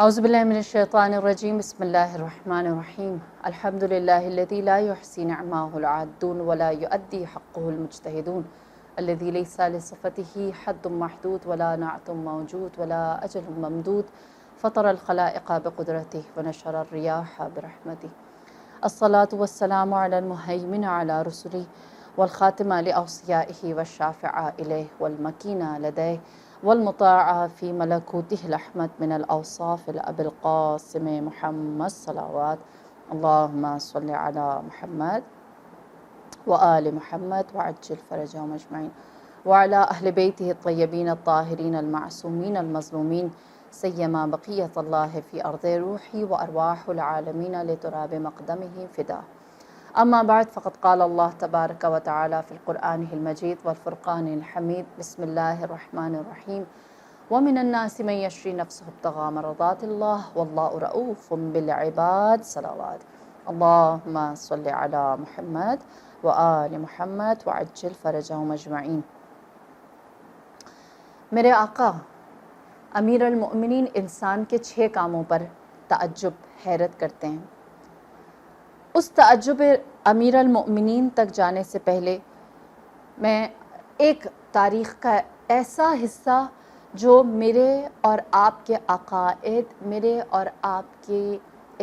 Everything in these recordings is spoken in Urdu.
أعوذ بالله من الشيطان الرجيم بسم الله الرحمن الرحيم الحمد لله الذي لا يحصي نعمه العادون ولا يؤدي حقه المجتهدون الذي ليس لصفته حد محدود ولا نعت موجود ولا أجل ممدود فطر الخلائق بقدرته ونشر الرياح برحمته الصلاة والسلام على المهيمن على رسله والخاتم لأوصيائه والشافع إليه والمكين لديه والمطاع في ملكوته الأحمد من الأوصاف الأبي القاسم محمد صلوات اللهم صل على محمد وآل محمد وعجل فرجهم أجمعين وعلى أهل بيته الطيبين الطاهرين المعصومين المظلومين سيما بقية الله في أرض روحي وأرواح العالمين لتراب مقدمه فداه أما بعد فقد قال الله تبارك وتعالى في القرآن المجيد والفرقان الحميد بسم الله الرحمن الرحيم ومن الناس من يشري نفسه ابتغاء مرضات الله والله رؤوف بالعباد صلوات اللهم صل على محمد وآل محمد وعجل فرجهم أجمعين۔ میرے آقا امیر المؤمنین انسان کے 6 کاموں پر تعجب حیرت کرتے ہیں۔ اس تعجب امیر المؤمنین تک جانے سے پہلے میں ایک تاریخ کا ایسا حصہ جو میرے اور آپ کے عقائد، میرے اور آپ کے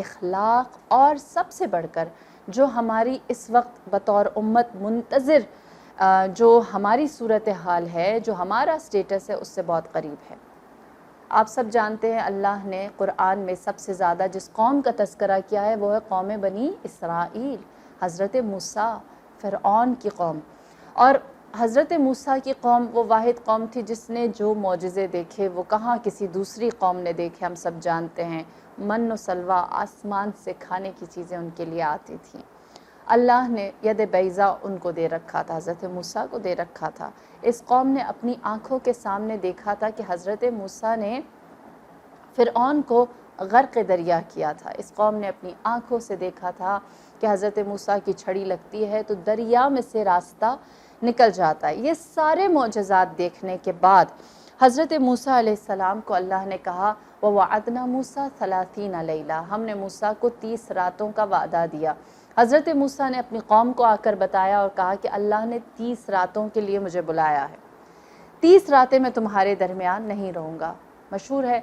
اخلاق اور سب سے بڑھ کر جو ہماری اس وقت بطور امت منتظر جو ہماری صورتحال ہے، جو ہمارا سٹیٹس ہے، اس سے بہت قریب ہے۔ آپ سب جانتے ہیں اللہ نے قرآن میں سب سے زیادہ جس قوم کا تذکرہ کیا ہے وہ ہے قوم بنی اسرائیل، حضرت موسیٰ، فرعون کی قوم۔ اور حضرت موسیٰ کی قوم وہ واحد قوم تھی جس نے جو معجزے دیکھے وہ کہاں کسی دوسری قوم نے دیکھے، ہم سب جانتے ہیں۔ من و سلوہ، آسمان سے کھانے کی چیزیں ان کے لیے آتی تھیں۔ اللہ نے ید بیضا ان کو دے رکھا تھا، حضرت موسیٰ کو دے رکھا تھا۔ اس قوم نے اپنی آنکھوں کے سامنے دیکھا تھا کہ حضرت موسیٰ نے فرعون کو غرق دریا کیا تھا۔ اس قوم نے اپنی آنکھوں سے دیکھا تھا کہ حضرت موسیٰ کی چھڑی لگتی ہے تو دریا میں سے راستہ نکل جاتا ہے۔ یہ سارے معجزات دیکھنے کے بعد حضرت موسیٰ علیہ السلام کو اللہ نے کہا وَوَعَدْنَا مُوسَىٰ 30 لَيْلَةً، ہم نے موسیٰ کو 30 راتوں کا وعدہ دیا۔ حضرت موسیٰ نے اپنی قوم کو آ کر بتایا اور کہا کہ اللہ نے 30 راتوں کے لیے مجھے بلایا ہے، 30 راتیں میں تمہارے درمیان نہیں رہوں گا۔ مشہور ہے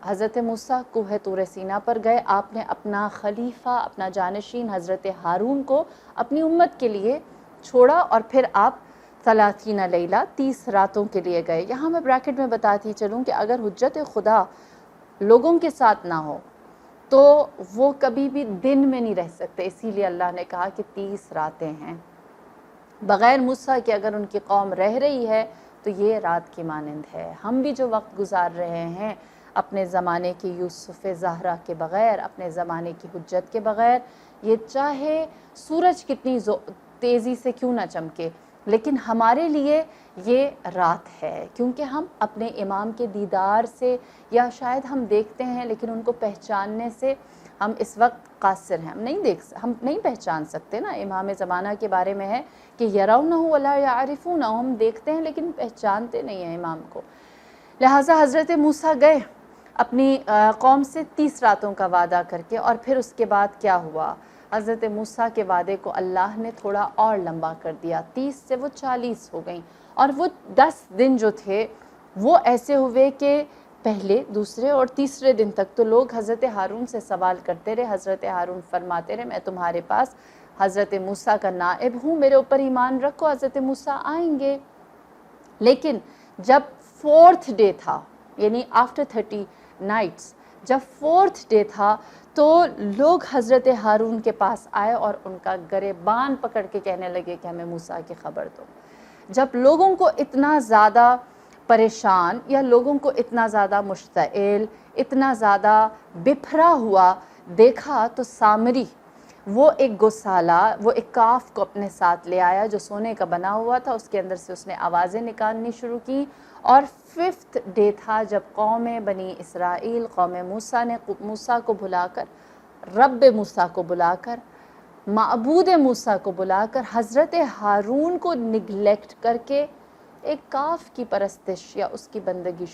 حضرت موسیٰ کوہ طور سینا پر گئے، آپ نے اپنا خلیفہ، اپنا جانشین حضرت ہارون کو اپنی امت کے لیے چھوڑا اور پھر آپ 30 لیلہ 30 راتوں کے لیے گئے۔ یہاں میں بریکٹ میں بتاتی چلوں کہ اگر حجت خدا لوگوں کے ساتھ نہ ہو تو وہ کبھی بھی دن میں نہیں رہ سکتے، اسی لیے اللہ نے کہا کہ 30 راتیں ہیں۔ بغیر موسیٰ کے اگر ان کی قوم رہ رہی ہے تو یہ رات کی مانند ہے۔ ہم بھی جو وقت گزار رہے ہیں اپنے زمانے کی یوسف زہرا کے بغیر، اپنے زمانے کی حجت کے بغیر، یہ چاہے سورج کتنی تیزی سے کیوں نہ چمکے لیکن ہمارے لیے یہ رات ہے، کیونکہ ہم اپنے امام کے دیدار سے یا شاید ہم دیکھتے ہیں لیکن ان کو پہچاننے سے ہم اس وقت قاصر ہیں، ہم نہیں پہچان سکتے نا۔ امام زمانہ کے بارے میں ہے کہ یرونہ ولا یعرفونہ، ہم دیکھتے ہیں لیکن پہچانتے نہیں ہیں امام کو۔ لہٰذا حضرت موسیٰ گئے اپنی قوم سے 30 راتوں کا وعدہ کر کے، اور پھر اس کے بعد کیا ہوا؟ حضرت موسیٰ کے وعدے کو اللہ نے تھوڑا اور لمبا کر دیا، 30 سے وہ 40 ہو گئیں، اور وہ 10 دن جو تھے وہ ایسے ہوئے کہ پہلے، دوسرے اور تیسرے دن تک تو لوگ حضرت ہارون سے سوال کرتے رہے۔ حضرت ہارون فرماتے رہے میں تمہارے پاس حضرت موسیٰ کا نائب ہوں، میرے اوپر ایمان رکھو، حضرت موسیٰ آئیں گے۔ لیکن جب 4th ڈے تھا، یعنی آفٹر 30 نائٹس، جب 4th ڈے تھا تو لوگ حضرت ہارون کے پاس آئے اور ان کا گریبان پکڑ کے کہنے لگے کہ ہمیں موسیٰ کی خبر دو۔ جب لوگوں کو اتنا زیادہ پریشان یا لوگوں کو اتنا زیادہ مشتعل، اتنا زیادہ بپھرا ہوا دیکھا تو سامری وہ ایک گوسالہ، وہ ایک کاف کو اپنے ساتھ لے آیا جو سونے کا بنا ہوا تھا، اس کے اندر سے اس نے آوازیں نکالنی شروع کی، اور 5th ڈے تھا جب قوم بنی اسرائیل، قوم موسیٰ نے موسیٰ کو بلا کر، رب موسیٰ کو بلا کر، معبود موسیٰ کو بلا کر حضرت ہارون کو نگلیکٹ کر کے ایک کاف کی پرستش یا اس کی بندگی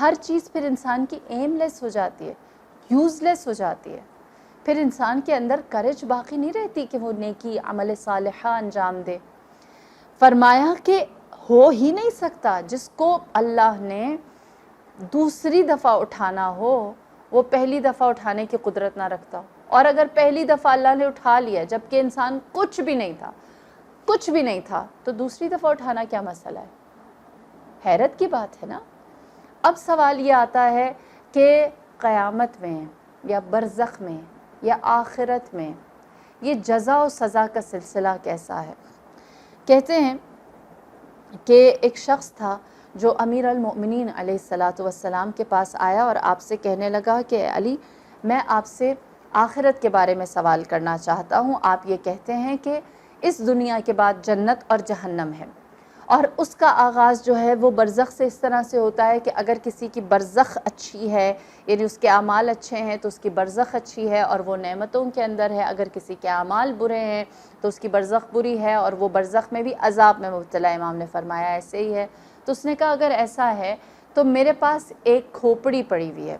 ہر چیز پھر انسان کی ایم لیس ہو جاتی ہے، یوز لیس ہو جاتی ہے، پھر انسان کے اندر کریج باقی نہیں رہتی کہ وہ نیکی عمل صالحہ انجام دے۔ فرمایا کہ ہو ہی نہیں سکتا جس کو اللہ نے دوسری دفعہ اٹھانا ہو وہ پہلی دفعہ اٹھانے کی قدرت نہ رکھتا ہو، اور اگر پہلی دفعہ اللہ نے اٹھا لیا جبکہ انسان کچھ بھی نہیں تھا تو دوسری دفعہ اٹھانا کیا مسئلہ ہے؟ حیرت کی بات ہے نا۔ اب سوال یہ آتا ہے کہ قیامت میں یا برزخ میں یا آخرت میں یہ جزا و سزا کا سلسلہ کیسا ہے؟ کہتے ہیں کہ ایک شخص تھا جو امیر المؤمنین علیہ السلام کے پاس آیا اور آپ سے کہنے لگا کہ علی، میں آپ سے آخرت کے بارے میں سوال کرنا چاہتا ہوں۔ آپ یہ کہتے ہیں کہ اس دنیا کے بعد جنت اور جہنم ہے، اور اس کا آغاز جو ہے وہ برزخ سے اس طرح سے ہوتا ہے کہ اگر کسی کی برزخ اچھی ہے، یعنی اس کے اعمال اچھے ہیں تو اس کی برزخ اچھی ہے اور وہ نعمتوں کے اندر ہے، اگر کسی کے اعمال برے ہیں تو اس کی برزخ بری ہے اور وہ برزخ میں بھی عذاب میں مبتلا۔ امام نے فرمایا ایسے ہی ہے۔ تو اس نے کہا اگر ایسا ہے تو میرے پاس ایک کھوپڑی پڑی ہوئی ہے،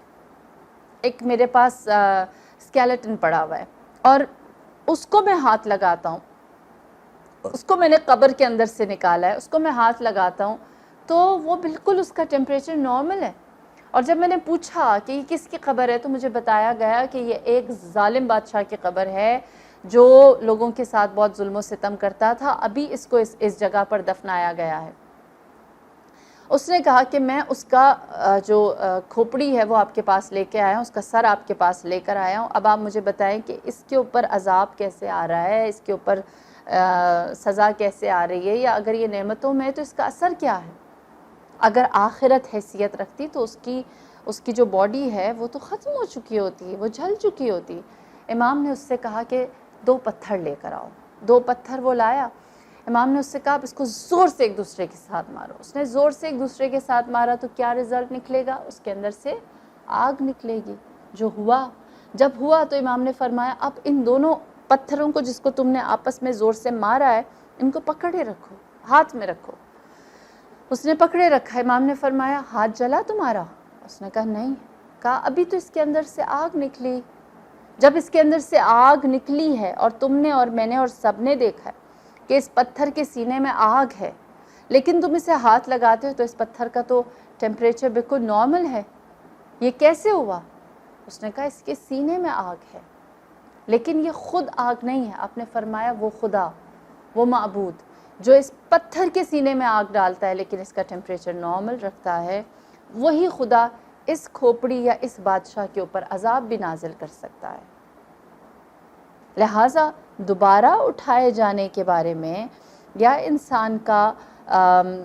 ایک میرے پاس اسکیلیٹن پڑا ہوا ہے، اور اس کو میں ہاتھ لگاتا ہوں، اس کو میں نے قبر کے اندر سے نکالا ہے، اس کو میں ہاتھ لگاتا ہوں تو وہ بالکل اس کا ٹیمپریچر نارمل ہے۔ اور جب میں نے پوچھا کہ یہ کس کی قبر ہے تو مجھے بتایا گیا کہ یہ ایک ظالم بادشاہ کی قبر ہے جو لوگوں کے ساتھ بہت ظلم و ستم کرتا تھا، ابھی اس کو اس جگہ پر دفنایا گیا ہے۔ اس نے کہا کہ میں اس کا جو کھوپڑی ہے وہ آپ کے پاس لے کے آیا ہوں، اس کا سر آپ کے پاس لے کر آیا ہوں، اب آپ مجھے بتائیں کہ اس کے اوپر عذاب کیسے آ رہا ہے، اس کے اوپر سزا کیسے آ رہی ہے، یا اگر یہ نعمتوں میں ہے تو اس کا اثر کیا ہے؟ اگر آخرت حیثیت رکھتی تو اس کی جو باڈی ہے وہ تو ختم ہو چکی ہوتی، وہ جل چکی ہوتی۔ امام نے اس سے کہا کہ 2 پتھر لے کر آؤ۔ 2 پتھر وہ لایا۔ امام نے اس سے کہا آپ اس کو زور سے ایک دوسرے کے ساتھ مارو۔ اس نے زور سے ایک دوسرے کے ساتھ مارا تو کیا رزلٹ نکلے گا؟ اس کے اندر سے آگ نکلے گی۔ جو ہوا، جب ہوا تو امام نے فرمایا اب ان دونوں پتھروں کو جس کو تم نے آپس میں زور سے مارا ہے ان کو پکڑے رکھو، ہاتھ میں رکھو۔ اس نے پکڑے رکھا۔ امام نے فرمایا ہاتھ جلا تمہارا؟ اس نے کہا نہیں۔ کہا ابھی تو اس کے اندر سے آگ نکلی۔ جب اس کے اندر سے آگ نکلی ہے اور تم نے اور میں نے اور سب نے دیکھا ہے کہ اس پتھر کے سینے میں آگ ہے، لیکن تم اسے ہاتھ لگاتے ہو تو اس پتھر کا تو ٹیمپریچر بالکل نارمل ہے، یہ کیسے ہوا؟ اس نے کہا اس کے سینے میں آگ ہے، لیکن یہ خود آگ نہیں ہے۔ آپ نے فرمایا وہ خدا، وہ معبود جو اس پتھر کے سینے میں آگ ڈالتا ہے لیکن اس کا ٹیمپریچر نارمل رکھتا ہے، وہی خدا اس کھوپڑی یا اس بادشاہ کے اوپر عذاب بھی نازل کر سکتا ہے۔ لہٰذا دوبارہ اٹھائے جانے کے بارے میں یا انسان کا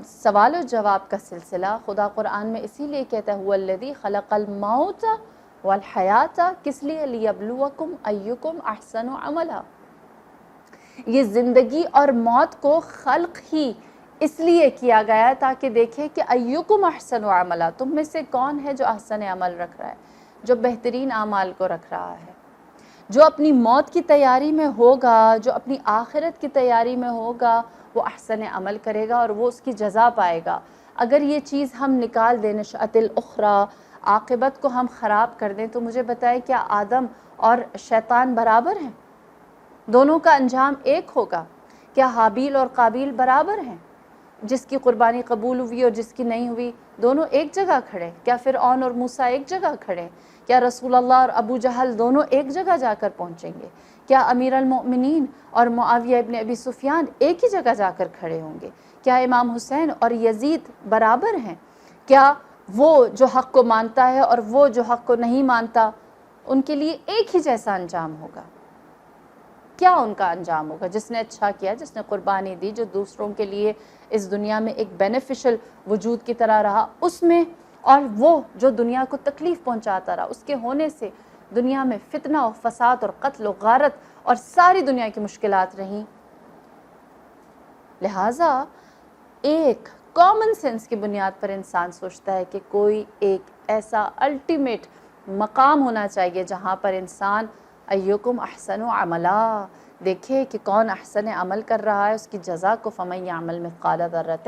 سوال و جواب کا سلسلہ خدا قرآن میں اسی لیے کہتا ہے هو الذی خلق الموت والحیات، کس لیے؟ لیبلوکم ایکم احسن عملا۔ یہ زندگی اور موت کو خلق ہی اس لیے کیا گیا ہے تاکہ دیکھے کہ ایکم احسن عملا، تم میں سے کون ہے جو احسن عمل رکھ رہا ہے، جو بہترین اعمال کو رکھ رہا ہے، جو اپنی موت کی تیاری میں ہوگا، جو اپنی آخرت کی تیاری میں ہوگا، وہ احسن عمل کرے گا اور وہ اس کی جزا پائے گا۔ اگر یہ چیز ہم نکال دیں، نشأۃ الاخری، عاقبت کو ہم خراب کر دیں، تو مجھے بتائیں کیا آدم اور شیطان برابر ہیں؟ دونوں کا انجام ایک ہوگا؟ کیا حابیل اور قابیل برابر ہیں؟ جس کی قربانی قبول ہوئی اور جس کی نہیں ہوئی دونوں ایک جگہ کھڑے؟ کیا فرعون اور موسیٰ ایک جگہ کھڑے؟ کیا رسول اللہ اور ابو جہل دونوں ایک جگہ جا کر پہنچیں گے؟ کیا امیر المؤمنین اور معاویہ ابن ابی سفیان ایک ہی جگہ جا کر کھڑے ہوں گے؟ کیا امام حسین اور یزید برابر ہیں؟ کیا وہ جو حق کو مانتا ہے اور وہ جو حق کو نہیں مانتا ان کے لیے ایک ہی جیسا انجام ہوگا؟ کیا ان کا انجام ہوگا؟ جس نے اچھا کیا، جس نے قربانی دی، جو دوسروں کے لیے اس دنیا میں ایک بینیفیشل وجود کی طرح رہا اس میں، اور وہ جو دنیا کو تکلیف پہنچاتا رہا، اس کے ہونے سے دنیا میں فتنہ و فساد اور قتل و غارت اور ساری دنیا کی مشکلات رہیں۔ لہٰذا ایک کامن سینس کی بنیاد پر انسان سوچتا ہے کہ کوئی ایک ایسا الٹیمیٹ مقام ہونا چاہیے جہاں پر انسان ایکم احسن عملا دیکھے کہ کون احسن عمل کر رہا ہے، اس کی جزا کو فمن یعمل مثقال ذرۃ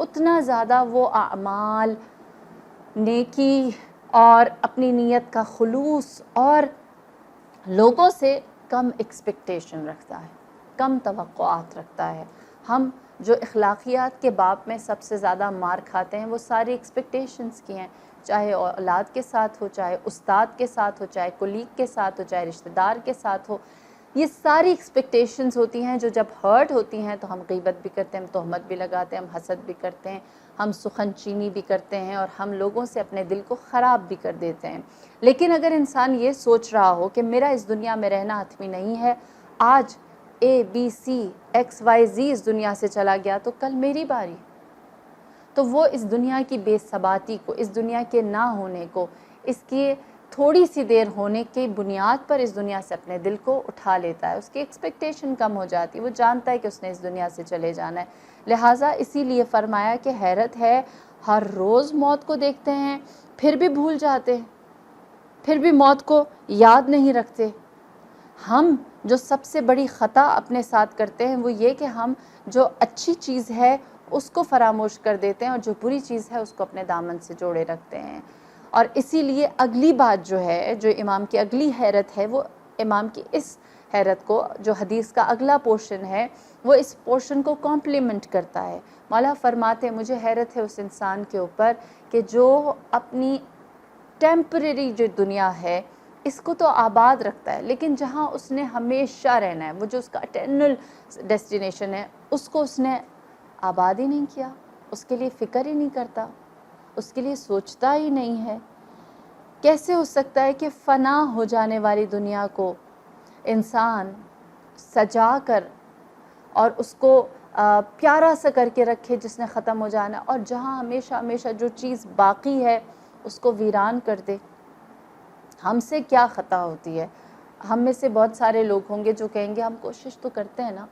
اتنا زیادہ وہ اعمال، نیکی اور اپنی نیت کا خلوص اور لوگوں سے کم ایکسپیکٹیشن رکھتا ہے، کم توقعات رکھتا ہے۔ ہم جو اخلاقیات کے باب میں سب سے زیادہ مار کھاتے ہیں وہ ساری ایکسپیکٹیشنز کی ہیں، چاہے اولاد کے ساتھ ہو، چاہے استاد کے ساتھ ہو، چاہے کولیگ کے ساتھ ہو، چاہے رشتہ دار کے ساتھ ہو۔ یہ ساری ایکسپیکٹیشنز ہوتی ہیں جو جب ہرٹ ہوتی ہیں تو ہم غیبت بھی کرتے ہیں، ہم تہمت بھی لگاتے ہیں، ہم حسد بھی کرتے ہیں، ہم سخن چینی بھی کرتے ہیں اور ہم لوگوں سے اپنے دل کو خراب بھی کر دیتے ہیں۔ لیکن اگر انسان یہ سوچ رہا ہو کہ میرا اس دنیا میں رہنا حتمی نہیں ہے، آج ABC XYZ اس دنیا سے چلا گیا تو کل میری باری، تو وہ اس دنیا کی بے ثباتی کو، اس دنیا کے نہ ہونے کو، اس کی تھوڑی سی دیر ہونے کی بنیاد پر اس دنیا سے اپنے دل کو اٹھا لیتا ہے، اس کی ایکسپیکٹیشن کم ہو جاتی ہے، وہ جانتا ہے کہ اس نے اس دنیا سے چلے جانا ہے۔ لہٰذا اسی لیے فرمایا کہ حیرت ہے، ہر روز موت کو دیکھتے ہیں پھر بھی بھول جاتے ہیں، پھر بھی موت کو یاد نہیں رکھتے۔ ہم جو سب سے بڑی خطا اپنے ساتھ کرتے ہیں وہ یہ کہ ہم جو اچھی چیز ہے اس کو فراموش کر دیتے ہیں اور جو بری چیز ہے اس کو اپنے دامن سے جوڑے رکھتے ہیں۔ اور اسی لیے اگلی بات جو ہے، جو امام کی اگلی حیرت ہے، وہ امام کی اس حیرت کو، جو حدیث کا اگلا پورشن ہے، وہ اس پورشن کو کمپلیمنٹ کرتا ہے۔ مولا فرماتے ہیں مجھے حیرت ہے اس انسان کے اوپر کہ جو اپنی ٹیمپریری جو دنیا ہے اس کو تو آباد رکھتا ہے، لیکن جہاں اس نے ہمیشہ رہنا ہے، وہ جو اس کا اٹرنل ڈیسٹینیشن ہے، اس کو اس نے آباد ہی نہیں کیا، اس کے لیے فکر ہی نہیں کرتا، اس کے لیے سوچتا ہی نہیں ہے۔ کیسے ہو سکتا ہے کہ فنا ہو جانے والی دنیا کو انسان سجا کر اور اس کو پیارا سا کر کے رکھے جس نے ختم ہو جانا، اور جہاں ہمیشہ ہمیشہ جو چیز باقی ہے اس کو ویران کر دے؟ ہم سے کیا خطا ہوتی ہے؟ ہم میں سے بہت سارے لوگ ہوں گے جو کہیں گے ہم کوشش تو کرتے ہیں نا،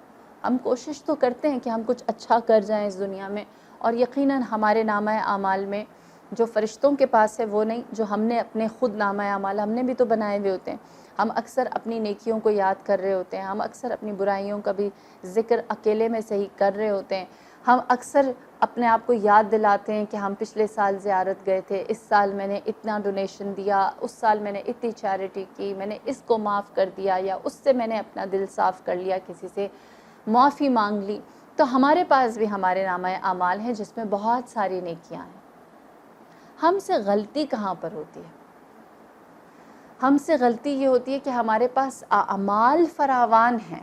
ہم کوشش تو کرتے ہیں کہ ہم کچھ اچھا کر جائیں اس دنیا میں، اور یقیناً ہمارے نامہ اعمال میں جو فرشتوں کے پاس ہے وہ نہیں، جو ہم نے اپنے خود نامہ اعمال ہم نے بھی تو بنائے ہوئے ہوتے ہیں۔ ہم اکثر اپنی نیکیوں کو یاد کر رہے ہوتے ہیں، ہم اکثر اپنی برائیوں کا بھی ذکر اکیلے میں صحیح کر رہے ہوتے ہیں، ہم اکثر اپنے آپ کو یاد دلاتے ہیں کہ ہم پچھلے سال زیارت گئے تھے، اس سال میں نے اتنا ڈونیشن دیا، اس سال میں نے اتنی چیریٹی کی، میں نے اس کو معاف کر دیا، یا اس سے میں نے اپنا دل صاف کر لیا، کسی سے معافی مانگ لی۔ تو ہمارے پاس بھی ہمارے نامہ اعمال ہیں جس میں بہت ساری نیکیاں ہیں۔ ہم سے غلطی کہاں پر ہوتی ہے؟ ہم سے غلطی یہ ہوتی ہے کہ ہمارے پاس اعمال فراوان ہیں،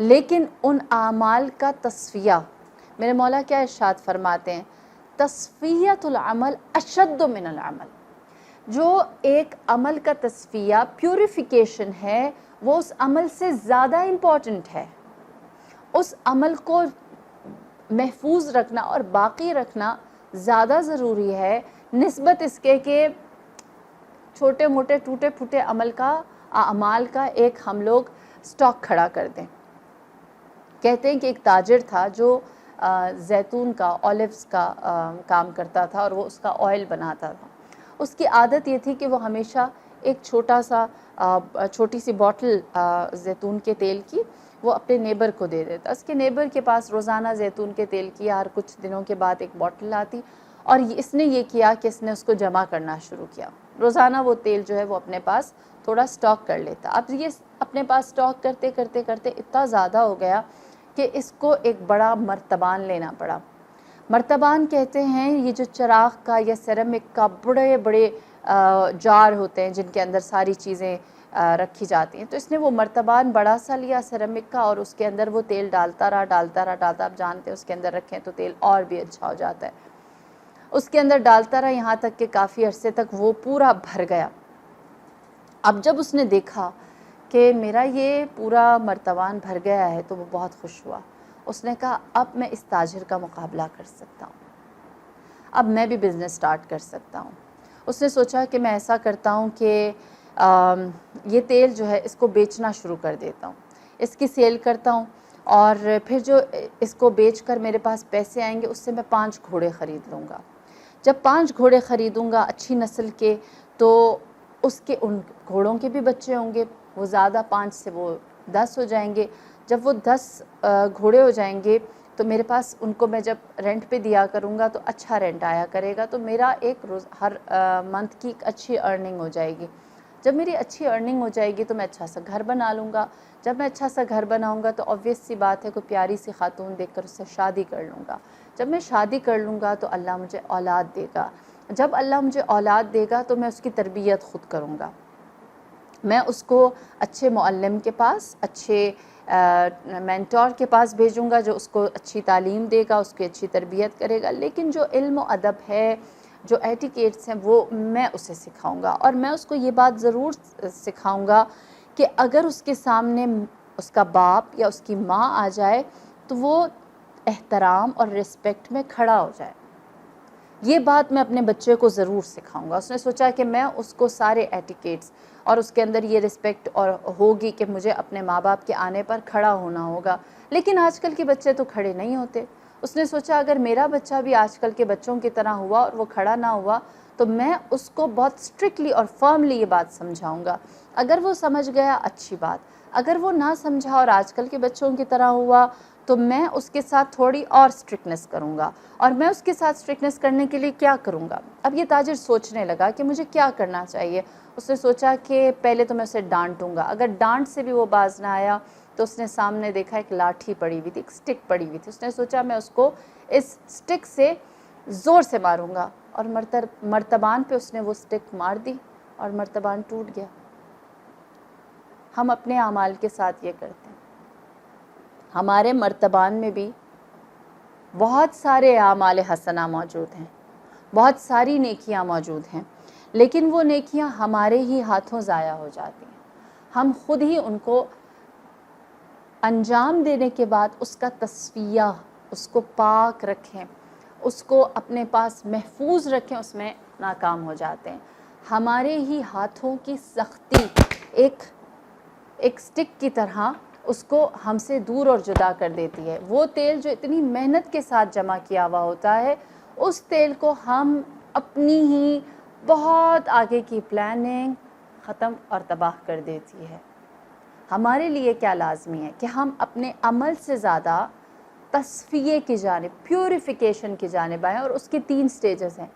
لیکن ان اعمال کا تصفیہ، میرے مولا کیا ارشاد فرماتے ہیں، تصفیۃ العمل اشد من العمل۔ جو ایک عمل کا تصفیہ، پیوریفیکیشن ہے، وہ اس عمل سے زیادہ امپورٹنٹ ہے۔ اس عمل کو محفوظ رکھنا اور باقی رکھنا زیادہ ضروری ہے نسبت اس کے کہ چھوٹے موٹے ٹوٹے پھوٹے اعمال کا ایک ہم لوگ سٹاک کھڑا کر دیں۔ کہتے ہیں کہ ایک تاجر تھا جو زیتون کا، اولیوز کا کام کرتا تھا اور وہ اس کا آئل بناتا تھا۔ اس کی عادت یہ تھی کہ وہ ہمیشہ ایک چھوٹی سی بوٹل زیتون کے تیل کی وہ اپنے نیبر کو دے دیتا۔ اس کے نیبر کے پاس روزانہ زیتون کے تیل کی ہر کچھ دنوں کے بعد ایک بوٹل آتی، اور اس نے یہ کیا کہ اس نے اس کو جمع کرنا شروع کیا۔ روزانہ وہ تیل جو ہے وہ اپنے پاس تھوڑا سٹاک کر لیتا۔ اب یہ اپنے پاس سٹاک کرتے کرتے کرتے اتنا زیادہ ہو گیا کہ اس کو ایک بڑا مرتبان لینا پڑا۔ مرتبان کہتے ہیں یہ جو چراغ کا یا سیرامک کا بڑے بڑے جار ہوتے ہیں جن کے اندر ساری چیزیں رکھی جاتی ہیں۔ تو اس نے وہ مرتبان بڑا سا لیا سیرامک کا، اور اس کے اندر وہ تیل ڈالتا رہا۔ آپ جانتے ہیں اس کے اندر رکھیں تو تیل اور بھی اچھا ہو جاتا ہے۔ اس کے اندر ڈالتا رہا یہاں تک کہ کافی عرصے تک وہ پورا بھر گیا۔ اب جب اس نے دیکھا کہ میرا یہ پورا مرتبان بھر گیا ہے تو وہ بہت خوش ہوا۔ اس نے کہا اب میں اس تاجر کا مقابلہ کر سکتا ہوں، اب میں بھی بزنس سٹارٹ کر سکتا ہوں۔ اس نے سوچا کہ میں ایسا کرتا ہوں کہ یہ تیل جو ہے اس کو بیچنا شروع کر دیتا ہوں، اس کی سیل کرتا ہوں، اور پھر جو اس کو بیچ کر میرے پاس پیسے آئیں گے اس سے میں 5 گھوڑے خرید لوں گا۔ جب 5 گھوڑے خریدوں گا اچھی نسل کے، تو اس کے ان گھوڑوں کے بھی بچے ہوں گے، وہ زیادہ 5 سے وہ 10 ہو جائیں گے۔ جب وہ 10 گھوڑے ہو جائیں گے تو میرے پاس ان کو میں جب رینٹ پہ دیا کروں گا تو اچھا رینٹ آیا کرے گا، تو میرا ایک روز ہر منتھ کی ایک اچھی ارننگ ہو جائے گی۔ جب میری اچھی ارننگ ہو جائے گی تو میں اچھا سا گھر بنا لوں گا، جب میں اچھا سا گھر بناؤں گا تو obvious سی بات ہے کوئی پیاری سی خاتون دیکھ کر اس سے شادی کر لوں گا، جب میں شادی کر لوں گا تو اللہ مجھے اولاد دے گا، جب اللہ مجھے اولاد دے گا تو میں اس کی تربیت خود کروں گا، میں اس کو اچھے معلم کے پاس، اچھے مینٹور کے پاس بھیجوں گا جو اس کو اچھی تعلیم دے گا، اس کی اچھی تربیت کرے گا، لیکن جو علم و ادب ہے، جو ایٹیکیٹس ہیں، وہ میں اسے سکھاؤں گا، اور میں اس کو یہ بات ضرور سکھاؤں گا کہ اگر اس کے سامنے اس کا باپ یا اس کی ماں آ جائے تو وہ احترام اور رسپیکٹ میں کھڑا ہو جائے۔ یہ بات میں اپنے بچے کو ضرور سکھاؤں گا۔ اس نے سوچا کہ میں اس کو سارے ایٹیکیٹس اور اس کے اندر یہ رسپیکٹ اور ہوگی کہ مجھے اپنے ماں باپ کے آنے پر کھڑا ہونا ہوگا، لیکن آج کل کے بچے تو کھڑے نہیں ہوتے۔ اس نے سوچا اگر میرا بچہ بھی آج کل کے بچوں کی طرح ہوا اور وہ کھڑا نہ ہوا تو میں اس کو بہت اسٹرکٹلی اور فرملی یہ بات سمجھاؤں گا۔ اگر وہ سمجھ گیا اچھی بات، اگر وہ نہ سمجھا اور آج کل کے بچوں کی طرح ہوا تو میں اس کے ساتھ تھوڑی اور اسٹرکٹنس کروں گا۔ اور میں اس کے ساتھ اسٹرکٹنس کرنے کے لیے کیا کروں گا؟ اب یہ تاجر سوچنے لگا کہ مجھے کیا کرنا چاہیے۔ اس نے سوچا کہ پہلے تو میں اسے ڈانٹوں گا، اگر ڈانٹ سے بھی وہ باز نہ آیا تو اس نے سامنے دیکھا ایک لاٹھی پڑی ہوئی تھی، ایک سٹک پڑی ہوئی تھی۔ اس نے سوچا میں اس کو اس سٹک سے زور سے ماروں گا، اور مرتبان پہ اس نے وہ سٹک مار دی اور مرتبان ٹوٹ گیا۔ ہم اپنے اعمال کے ساتھ یہ کرتے ہیں، ہمارے مرتبان میں بھی بہت سارے اعمال حسنہ موجود ہیں، بہت ساری نیکیاں موجود ہیں، لیکن وہ نیکیاں ہمارے ہی ہاتھوں ضائع ہو جاتی ہیں۔ ہم خود ہی ان کو انجام دینے کے بعد اس کا تصفیہ، اس کو پاک رکھیں، اس کو اپنے پاس محفوظ رکھیں، اس میں ناکام ہو جاتے ہیں۔ ہمارے ہی ہاتھوں کی سختی ایک سٹک کی طرح اس کو ہم سے دور اور جدا کر دیتی ہے۔ وہ تیل جو اتنی محنت کے ساتھ جمع کیا ہوا ہوتا ہے، اس تیل کو ہم اپنی ہی بہت آگے کی پلاننگ ختم اور تباہ کر دیتی ہے۔ ہمارے لیے کیا لازمی ہے کہ ہم اپنے عمل سے زیادہ تصفیے کی جانب، پیوریفیکیشن کی جانب آئیں، اور اس کے 3 سٹیجز ہیں۔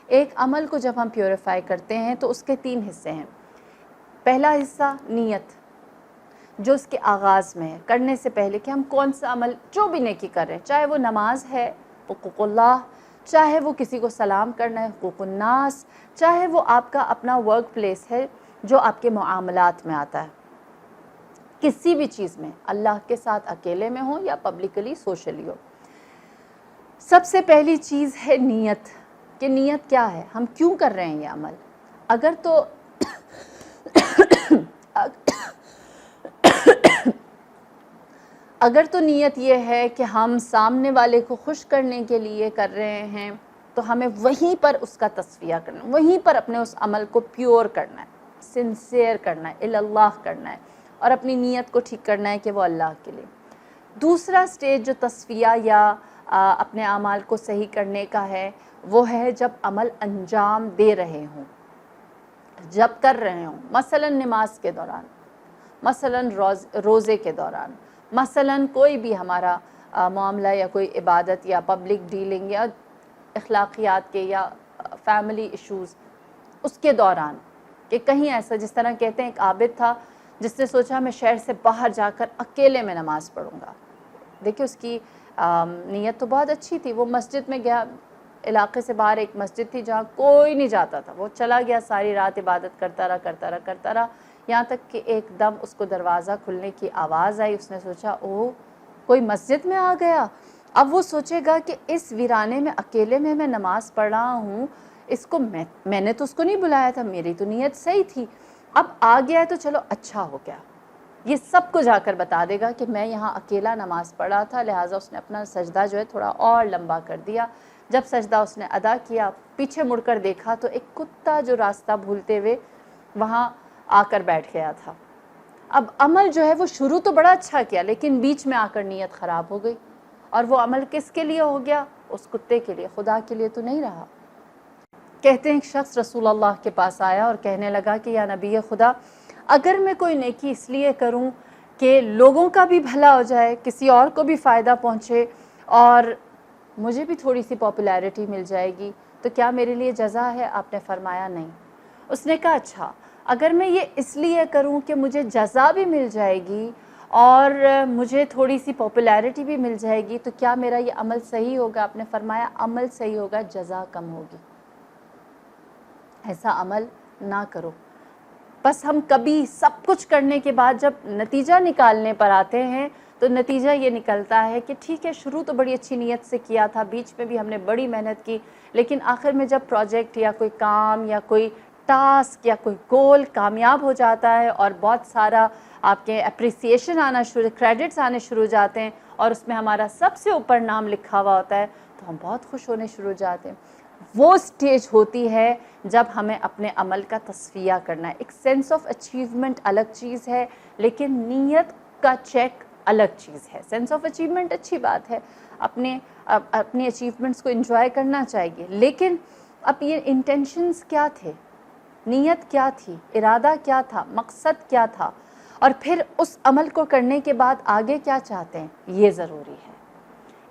ایک عمل کو جب ہم پیوریفائی کرتے ہیں تو اس کے 3 حصے ہیں۔ پہلا حصہ نیت، جو اس کے آغاز میں ہے، کرنے سے پہلے کہ ہم کون سا عمل، جو بھی نیکی کر رہے ہیں، چاہے وہ نماز ہے، حقوق اللہ، چاہے وہ کسی کو سلام کرنا ہے، حقوق الناس، چاہے وہ آپ کا اپنا ورک پلیس ہے جو آپ کے معاملات میں آتا ہے، کسی بھی چیز میں، اللہ کے ساتھ اکیلے میں ہو یا پبلکلی سوشلی ہو، سب سے پہلی چیز ہے نیت، کہ نیت کیا ہے، ہم کیوں کر رہے ہیں یہ عمل۔ اگر تو نیت یہ ہے کہ ہم سامنے والے کو خوش کرنے کے لیے کر رہے ہیں تو ہمیں وہیں پر اس کا تصفیہ کرنا ہے، وہیں پر اپنے اس عمل کو پیور کرنا ہے، سنسیئر کرنا ہے، اللہ کرنا ہے، اور اپنی نیت کو ٹھیک کرنا ہے کہ وہ اللہ کے لیے۔ دوسرا سٹیج جو تصفیہ یا اپنے اعمال کو صحیح کرنے کا ہے، وہ ہے جب عمل انجام دے رہے ہوں، جب کر رہے ہوں، مثلا نماز کے دوران، مثلا روزے کے دوران، مثلا کوئی بھی ہمارا معاملہ یا کوئی عبادت یا پبلک ڈیلنگ یا اخلاقیات کے یا فیملی ایشوز، اس کے دوران، کہ کہیں ایسا، جس طرح کہتے ہیں ایک عابد تھا جس نے سوچا میں شہر سے باہر جا کر اکیلے میں نماز پڑھوں گا۔ دیکھیں اس کی نیت تو بہت اچھی تھی، وہ مسجد میں گیا، علاقے سے باہر ایک مسجد تھی جہاں کوئی نہیں جاتا تھا، وہ چلا گیا، ساری رات عبادت کرتا رہا، یہاں تک کہ ایک دم اس کو دروازہ کھلنے کی آواز آئی۔ اس نے سوچا اوہ کوئی مسجد میں آ گیا۔ اب وہ سوچے گا کہ اس ویرانے میں اکیلے میں نماز پڑھ رہا ہوں، اس کو میں نے تو اس کو نہیں بلایا تھا، میری تو نیت صحیح تھی، اب آ گیا ہے تو چلو اچھا ہو گیا۔ یہ سب کو جا کر بتا دے گا کہ میں یہاں اکیلا نماز پڑھا تھا، لہٰذا اس نے اپنا سجدہ جو ہے تھوڑا اور لمبا کر دیا۔ جب سجدہ اس نے ادا کیا، پیچھے مڑ کر دیکھا تو ایک کتا جو راستہ بھولتے ہوئے وہاں آ کر بیٹھ گیا تھا۔ اب عمل جو ہے وہ شروع تو بڑا اچھا کیا، لیکن بیچ میں آ کر نیت خراب ہو گئی، اور وہ عمل کس کے لیے ہو گیا؟ اس کتے کے لیے، خدا کے لیے تو نہیں رہا۔ کہتے ہیں ایک شخص رسول اللہ کے پاس آیا اور کہنے لگا کہ یا نبی خدا، اگر میں کوئی نیکی اس لیے کروں کہ لوگوں کا بھی بھلا ہو جائے، کسی اور کو بھی فائدہ پہنچے، اور مجھے بھی تھوڑی سی پاپولیرٹی مل جائے گی تو کیا میرے لیے جزا ہے؟ آپ نے فرمایا نہیں۔ اس نے کہا اچھا اگر میں یہ اس لیے کروں کہ مجھے جزا بھی مل جائے گی اور مجھے تھوڑی سی پاپولیرٹی بھی مل جائے گی تو کیا میرا یہ عمل صحیح ہوگا؟ آپ نے فرمایا عمل صحیح ہوگا، جزا کم ہوگی، ایسا عمل نہ کرو۔ بس ہم کبھی سب کچھ کرنے کے بعد جب نتیجہ نکالنے پر آتے ہیں تو نتیجہ یہ نکلتا ہے کہ ٹھیک ہے شروع تو بڑی اچھی نیت سے کیا تھا، بیچ میں بھی ہم نے بڑی محنت کی، لیکن آخر میں جب پروجیکٹ یا کوئی کام یا کوئی ٹاسک یا کوئی گول کامیاب ہو جاتا ہے اور بہت سارا آپ کے اپریسیشن آنا شروع، کریڈٹس آنے شروع ہو جاتے ہیں اور اس میں ہمارا سب سے اوپر نام لکھا ہوا ہوتا ہے تو ہم بہت خوش ہونے شروع ہو جاتے ہیں۔ وہ سٹیج ہوتی ہے جب ہمیں اپنے عمل کا تصفیہ کرنا ہے۔ ایک سینس آف اچیومنٹ الگ چیز ہے لیکن نیت کا چیک الگ چیز ہے۔ سینس آف اچیومنٹ اچھی بات ہے، اپنے اچیومنٹس کو انجوائے کرنا چاہیے، لیکن اب یہ انٹینشنز کیا تھے، نیت کیا تھی، ارادہ کیا تھا، مقصد کیا تھا، اور پھر اس عمل کو کرنے کے بعد آگے کیا چاہتے ہیں، یہ ضروری ہے۔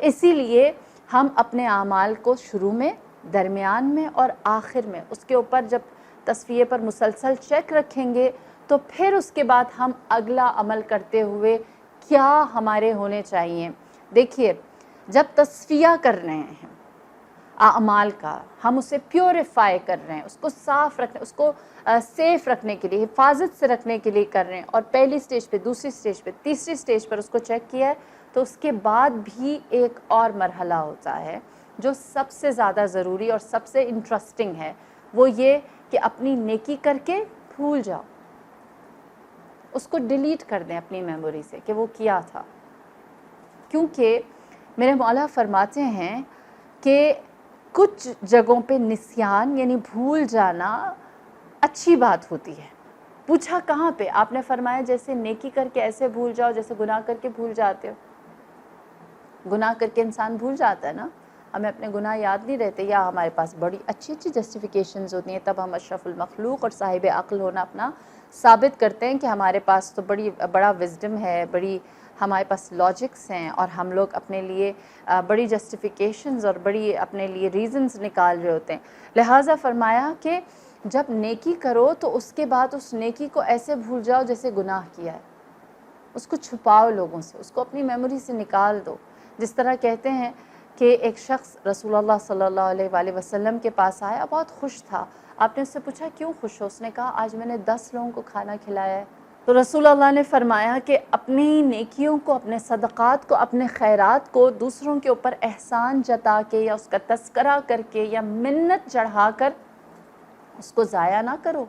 اسی لیے ہم اپنے اعمال کو شروع میں، درمیان میں اور آخر میں اس کے اوپر جب تصفیے پر مسلسل چیک رکھیں گے تو پھر اس کے بعد ہم اگلا عمل کرتے ہوئے کیا ہمارے ہونے چاہیے۔ دیکھیے جب تصفیہ کر رہے ہیں اعمال کا، ہم اسے پیوریفائی کر رہے ہیں، اس کو صاف رکھنے، اس کو سیف رکھنے کے لیے، حفاظت سے رکھنے کے لیے کر رہے ہیں، اور پہلی سٹیج پہ، دوسری سٹیج پہ، تیسری سٹیج پر اس کو چیک کیا ہے تو اس کے بعد بھی ایک اور مرحلہ ہوتا ہے جو سب سے زیادہ ضروری اور سب سے انٹرسٹنگ ہے، وہ یہ کہ اپنی نیکی کر کے بھول جاؤ، اس کو ڈیلیٹ کر دیں اپنی میموری سے کہ وہ کیا تھا۔ کیونکہ میرے مولا فرماتے ہیں کہ کچھ جگہوں پہ نسیان یعنی بھول جانا اچھی بات ہوتی ہے۔ پوچھا کہاں پہ؟ آپ نے فرمایا جیسے نیکی کر کے ایسے بھول جاؤ جیسے گناہ کر کے بھول جاتے ہو۔ گناہ کر کے انسان بھول جاتا ہے نا، ہمیں اپنے گناہ یاد نہیں رہتے، یا ہمارے پاس بڑی اچھی جسٹیفیکیشنز ہوتی ہیں، تب ہم اشرف المخلوق اور صاحب عقل ہونا اپنا ثابت کرتے ہیں کہ ہمارے پاس تو بڑا وزڈم ہے، بڑی ہمارے پاس لاجکس ہیں، اور ہم لوگ اپنے لیے بڑی جسٹیفیکیشنز اور بڑی اپنے لیے ریزنز نکال رہے ہوتے ہیں۔ لہٰذا فرمایا کہ جب نیکی کرو تو اس کے بعد اس نیکی کو ایسے بھول جاؤ جیسے گناہ کیا ہے، اس کو چھپاؤ لوگوں سے، اس کو اپنی میموری سے نکال دو۔ جس طرح کہتے ہیں کہ ایک شخص رسول اللہ صلی اللہ علیہ وآلہ وسلم کے پاس آیا، بہت خوش تھا۔ آپ نے اس سے پوچھا کیوں خوش ہو؟ اس نے کہا آج میں نے 10 لوگوں کو کھانا کھلایا ہے۔ تو رسول اللہ نے فرمایا کہ اپنی نیکیوں کو، اپنے صدقات کو، اپنے خیرات کو دوسروں کے اوپر احسان جتا کے یا اس کا تذکرہ کر کے یا منت چڑھا کر اس کو ضائع نہ کرو،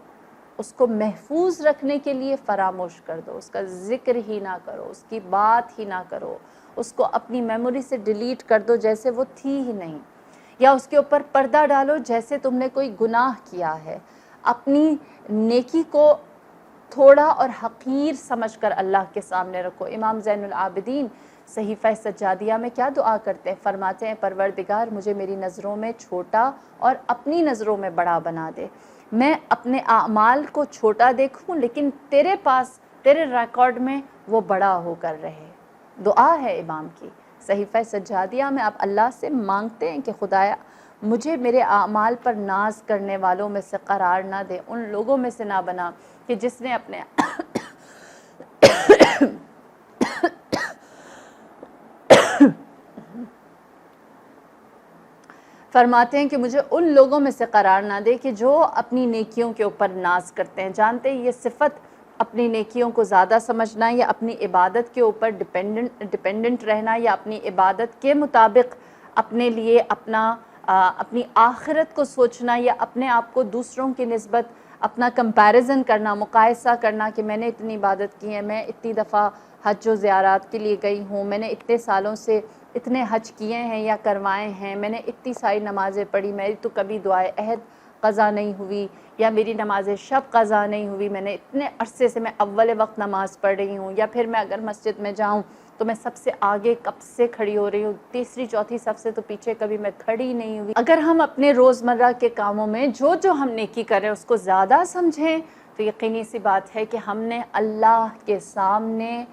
اس کو محفوظ رکھنے کے لیے فراموش کر دو، اس کا ذکر ہی نہ کرو، اس کی بات ہی نہ کرو، اس کو اپنی میموری سے ڈیلیٹ کر دو جیسے وہ تھی ہی نہیں، یا اس کے اوپر پردہ ڈالو جیسے تم نے کوئی گناہ کیا ہے۔ اپنی نیکی کو تھوڑا اور حقیر سمجھ کر اللہ کے سامنے رکھو۔ امام زین العابدین صحیفہ سجادیہ میں کیا دعا کرتے ہیں؟ فرماتے ہیں پروردگار مجھے میری نظروں میں چھوٹا اور اپنی نظروں میں بڑا بنا دے، میں اپنے اعمال کو چھوٹا دیکھوں لیکن تیرے پاس، تیرے ریکارڈ میں وہ بڑا ہو کر رہے۔ دعا ہے امام کی صحیفہ سجادیہ میں، آپ اللہ سے مانگتے ہیں کہ خدایا مجھے میرے اعمال پر ناز کرنے والوں میں سے قرار نہ دے، ان لوگوں میں سے نہ بنا کہ جس نے اپنے فرماتے ہیں کہ مجھے ان لوگوں میں سے قرار نہ دے کہ جو اپنی نیکیوں کے اوپر ناز کرتے ہیں۔ جانتے ہیں یہ صفت اپنی نیکیوں کو زیادہ سمجھنا یا اپنی عبادت کے اوپر ڈیپینڈنٹ رہنا یا اپنی عبادت کے مطابق اپنے لیے اپنی آخرت کو سوچنا یا اپنے آپ کو دوسروں کی نسبت اپنا کمپیریزن کرنا، مقایسہ کرنا کہ میں نے اتنی عبادت کی ہے، میں اتنی دفعہ حج و زیارات کے لیے گئی ہوں، میں نے اتنے سالوں سے اتنے حج کیے ہیں یا کروائے ہیں، میں نے اتنی ساری نمازیں پڑھی، میری تو کبھی دعائے عہد قضا نہیں ہوئی یا میری نماز شب قضا نہیں ہوئی، میں نے اتنے عرصے سے میں اول وقت نماز پڑھ رہی ہوں، یا پھر میں اگر مسجد میں جاؤں تو میں سب سے آگے کب سے کھڑی ہو رہی ہوں، تیسری چوتھی صف سے تو پیچھے کبھی میں کھڑی نہیں ہوئی۔ اگر ہم اپنے روزمرہ کے کاموں میں جو ہم نیکی کریں اس کو زیادہ سمجھیں تو یقینی سی بات ہے کہ ہم نے اللہ کے سامنے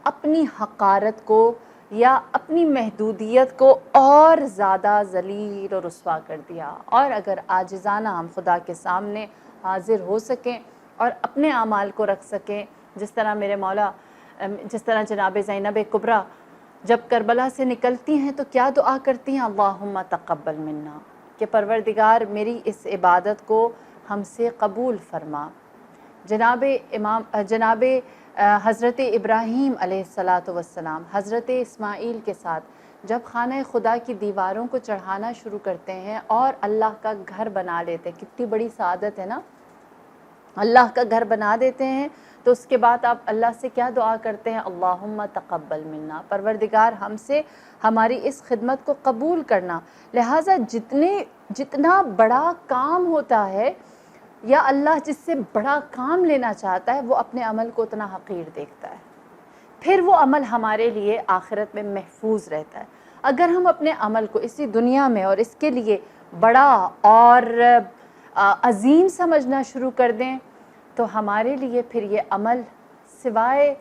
اپنی حقارت کو یا اپنی محدودیت کو اور زیادہ ذلیل اور رسوا کر دیا. اور اگر عاجزانہ ہم خدا کے سامنے حاضر ہو سکیں اور اپنے اعمال کو رکھ سکیں، جس طرح جناب زینب کبریٰ جب کربلا سے نکلتی ہیں تو کیا دعا کرتی ہیں؟ اللہم تقبل منا، کہ پروردگار میری اس عبادت کو ہم سے قبول فرما. جناب حضرت ابراہیم علیہ السلام حضرت اسماعیل کے ساتھ جب خانہ خدا کی دیواروں کو چڑھانا شروع کرتے ہیں اور اللہ کا گھر بنا لیتے ہیں، کتنی بڑی سعادت ہے نا، اللہ کا گھر بنا دیتے ہیں، تو اس کے بعد آپ اللہ سے کیا دعا کرتے ہیں؟ اللہم تقبل منا، پروردگار ہم سے ہماری اس خدمت کو قبول کرنا. لہٰذا جتنا بڑا کام ہوتا ہے یا اللہ جس سے بڑا کام لینا چاہتا ہے وہ اپنے عمل کو اتنا حقیر دیکھتا ہے، پھر وہ عمل ہمارے لیے آخرت میں محفوظ رہتا ہے. اگر ہم اپنے عمل کو اسی دنیا میں اور اس کے لیے بڑا اور عظیم سمجھنا شروع کر دیں تو ہمارے لیے پھر یہ عمل سوائے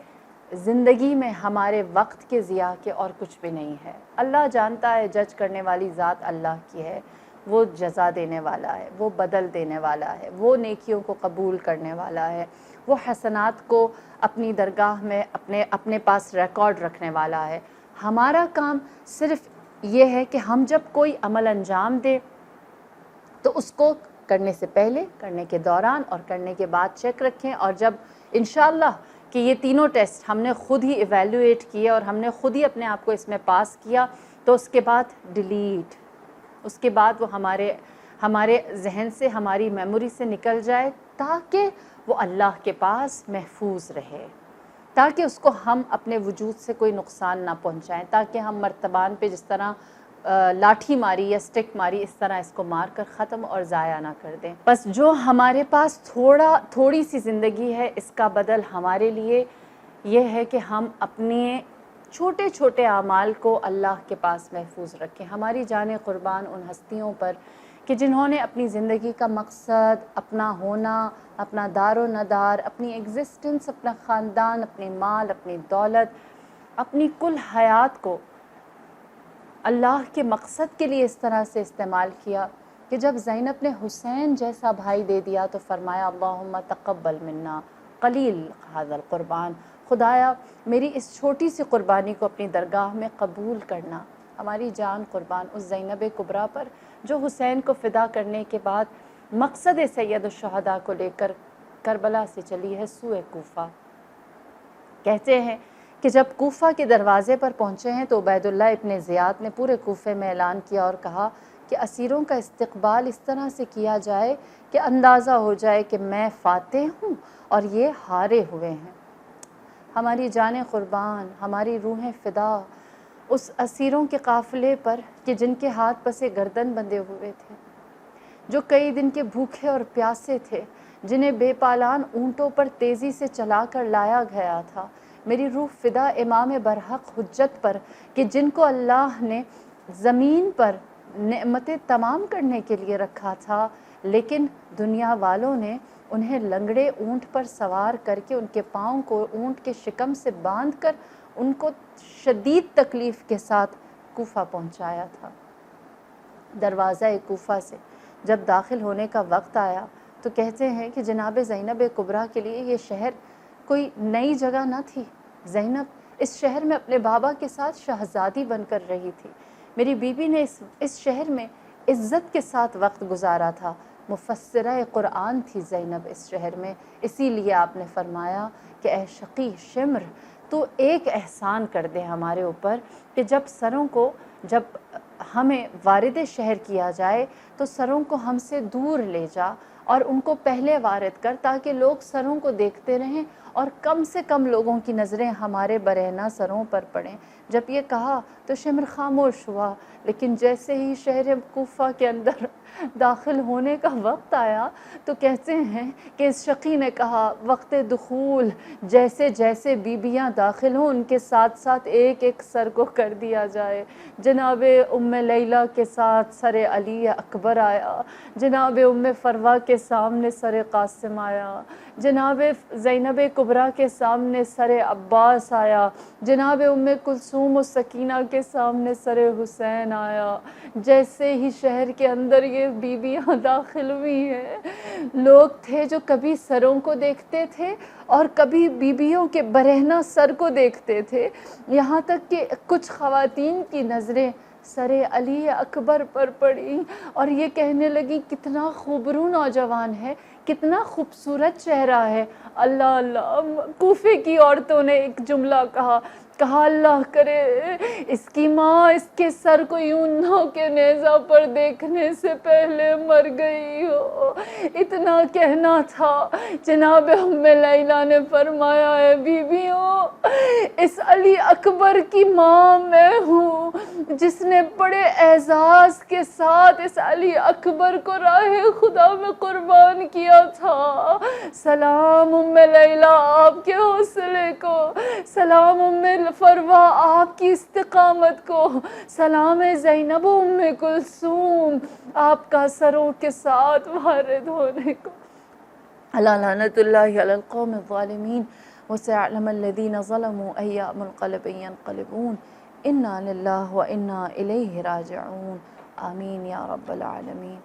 زندگی میں ہمارے وقت کے ضیاع کے اور کچھ بھی نہیں ہے. اللہ جانتا ہے، جج کرنے والی ذات اللہ کی ہے، وہ جزا دینے والا ہے، وہ بدل دینے والا ہے، وہ نیکیوں کو قبول کرنے والا ہے، وہ حسنات کو اپنی درگاہ میں اپنے پاس ریکارڈ رکھنے والا ہے. ہمارا کام صرف یہ ہے کہ ہم جب کوئی عمل انجام دیں تو اس کو کرنے سے پہلے، کرنے کے دوران اور کرنے کے بعد چیک رکھیں، اور جب انشاءاللہ کہ یہ تینوں ٹیسٹ ہم نے خود ہی ایویلویٹ کیے اور ہم نے خود ہی اپنے آپ کو اس میں پاس کیا تو اس کے بعد ڈیلیٹ، اس کے بعد وہ ہمارے ذہن سے، ہماری میموری سے نکل جائے، تاکہ وہ اللہ کے پاس محفوظ رہے، تاکہ اس کو ہم اپنے وجود سے کوئی نقصان نہ پہنچائیں، تاکہ ہم مرتبان پہ جس طرح لاٹھی ماری یا سٹک ماری اس طرح اس کو مار کر ختم اور ضائع نہ کر دیں. بس جو ہمارے پاس تھوڑی سی زندگی ہے، اس کا بدل ہمارے لیے یہ ہے کہ ہم اپنے چھوٹے چھوٹے اعمال کو اللہ کے پاس محفوظ رکھیں. ہماری جانیں قربان ان ہستیوں پر کہ جنہوں نے اپنی زندگی کا مقصد، اپنا ہونا، اپنا دار و ندار، اپنی ایگزسٹنس، اپنا خاندان، اپنی مال، اپنی دولت، اپنی کل حیات کو اللہ کے مقصد کے لیے اس طرح سے استعمال کیا کہ جب زینب نے حسین جیسا بھائی دے دیا تو فرمایا اللہم تقبل منا قلیل ھذا القربان، خدایا میری اس چھوٹی سی قربانی کو اپنی درگاہ میں قبول کرنا. ہماری جان قربان اس زینب کبریٰ پر جو حسین کو فدا کرنے کے بعد مقصد سید الشہداء کو لے کر کربلا سے چلی ہے سوئے کوفہ. کہتے ہیں کہ جب کوفہ کے دروازے پر پہنچے ہیں تو عبید اللہ ابن زیاد نے پورے کوفے میں اعلان کیا اور کہا کہ اسیروں کا استقبال اس طرح سے کیا جائے کہ اندازہ ہو جائے کہ میں فاتح ہوں اور یہ ہارے ہوئے ہیں. ہماری جانیں قربان، ہماری روحیں فدا اس اسیروں کے قافلے پر کہ جن کے ہاتھ پسے گردن بندھے ہوئے تھے، جو کئی دن کے بھوکے اور پیاسے تھے، جنہیں بے پالان اونٹوں پر تیزی سے چلا کر لایا گیا تھا. میری روح فدا امام برحق حجت پر کہ جن کو اللہ نے زمین پر نعمتیں تمام کرنے کے لیے رکھا تھا، لیکن دنیا والوں نے انہیں لنگڑے اونٹ پر سوار کر کے ان کے پاؤں کو اونٹ کے شکم سے باندھ کر ان کو شدید تکلیف کے ساتھ کوفہ پہنچایا تھا. دروازہ کوفہ سے جب داخل ہونے کا وقت آیا تو کہتے ہیں کہ جناب زینب کبریٰ کے لیے یہ شہر کوئی نئی جگہ نہ تھی. زینب اس شہر میں اپنے بابا کے ساتھ شہزادی بن کر رہی تھی. میری بیوی نے اس شہر میں عزت کے ساتھ وقت گزارا تھا. مفسرہ قرآن تھی زینب اس شہر میں. اسی لیے آپ نے فرمایا کہ اے شقی شمر، تو ایک احسان کر دے ہمارے اوپر کہ جب ہمیں وارد شہر کیا جائے تو سروں کو ہم سے دور لے جا اور ان کو پہلے وارد کر، تاکہ لوگ سروں کو دیکھتے رہیں اور کم سے کم لوگوں کی نظریں ہمارے برہنہ سروں پر پڑیں. جب یہ کہا تو شمر خاموش ہوا، لیکن جیسے ہی شہر کوفہ کے اندر داخل ہونے کا وقت آیا تو کہتے ہیں کہ اس شقی نے کہا وقت دخول جیسے جیسے بیبیاں داخل ہوں ان کے ساتھ ساتھ ایک ایک سر کو کر دیا جائے. جناب ام لیلہ کے ساتھ سر علی اکبر آیا، جناب ام فروا کے سامنے سر قاسم آیا، جناب زینب کبریٰ کے سامنے سر عباس آیا، جناب ام کلثوم کلثوم و سکینہ کے سامنے سر حسین آیا۔ جیسے ہی شہر کے اندر یہ بیویاں داخل ہوئی ہیں، لوگ تھے جو کبھی سروں کو دیکھتے تھے اور کبھی بیویوں کے برہنہ سر کو دیکھتے تھے، یہاں تک کہ کچھ خواتین کی نظریں سر علی اکبر پر پڑی اور یہ کہنے لگی کتنا خوبرو نوجوان ہے، کتنا خوبصورت چہرہ ہے۔ اللہ اللہ، کوفے کی عورتوں نے ایک جملہ کہا اللہ کرے اس کی ماں اس کے سر کو یوں نہ کہ نیزہ پر دیکھنے سے پہلے مر گئی ہو۔ اتنا کہنا تھا، جناب ام لیلہ نے فرمایا ہے بیویوں، اس علی اکبر کی ماں میں ہوں جس نے بڑے اعزاز کے ساتھ اس علی اکبر کو راہ خدا میں قربان کیا تھا۔ سلام ام لیلہ آپ کے حوصلے کو، سلام ام فروہ آپ کی استقامت کو، سلام زینب و ام کلثوم آپ کا سروں کے ساتھ وارد ہونے کو۔ الا لعنت اللہ علی القوم الظالمین وسيعلم الذین ظلموا أي منقلب ينقلبون انا للہ و انا الیہ راجعون۔ آمین یا رب العالمین۔